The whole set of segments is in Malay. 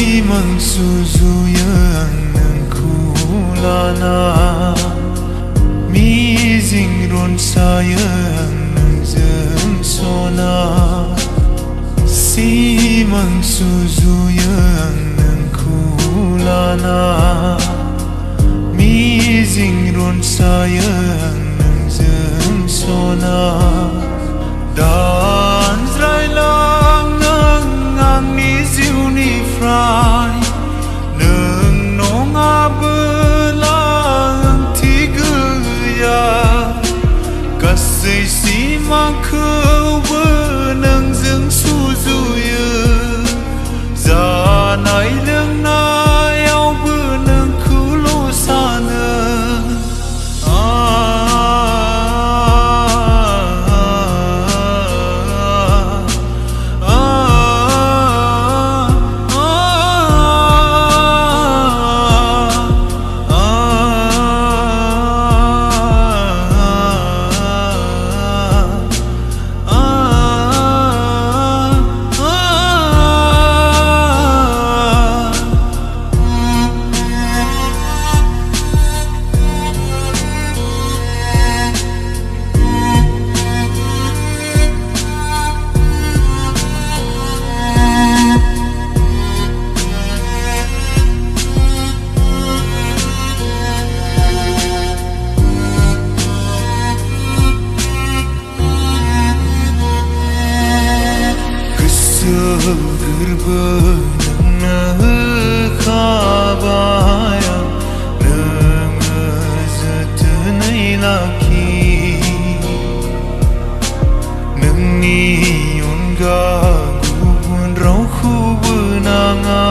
Suzuyan kulana Mizing ron sayang nang sona Simang suzuyan kulana Mizing ron sayang nang sona Dan zrai lang nang ang ni ziu ni frai Kasih simang kewa nang zeng suzuya Zanai leng na yau benang kulo sana Gerbenang nekabaya Nengezetenai laki Nengion gagu pun rauku benanga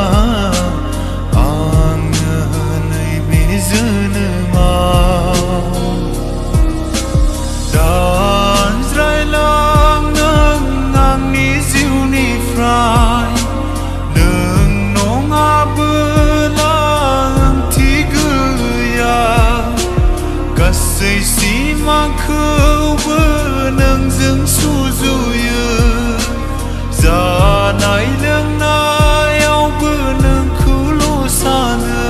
Angenai bezene mau Dan zrai lang nengang ni ziu ni frai Kasih simang kewa nang zeng suzuya Zanai leng na yau benang kulo sana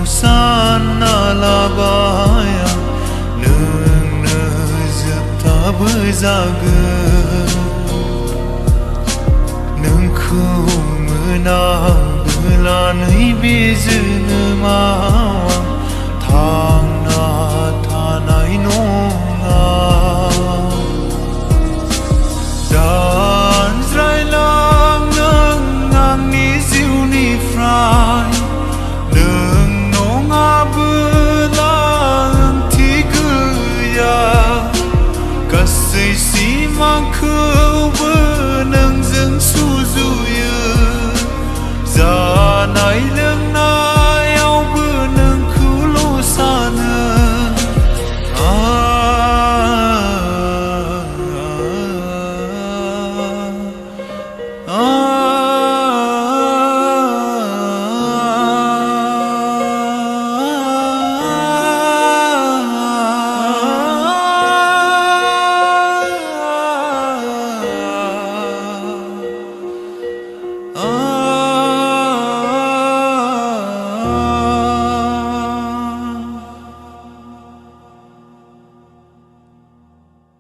Sana labaya Neng nezep tak berzaga Neng ku menang belanai beza nemawang Thang na tanai no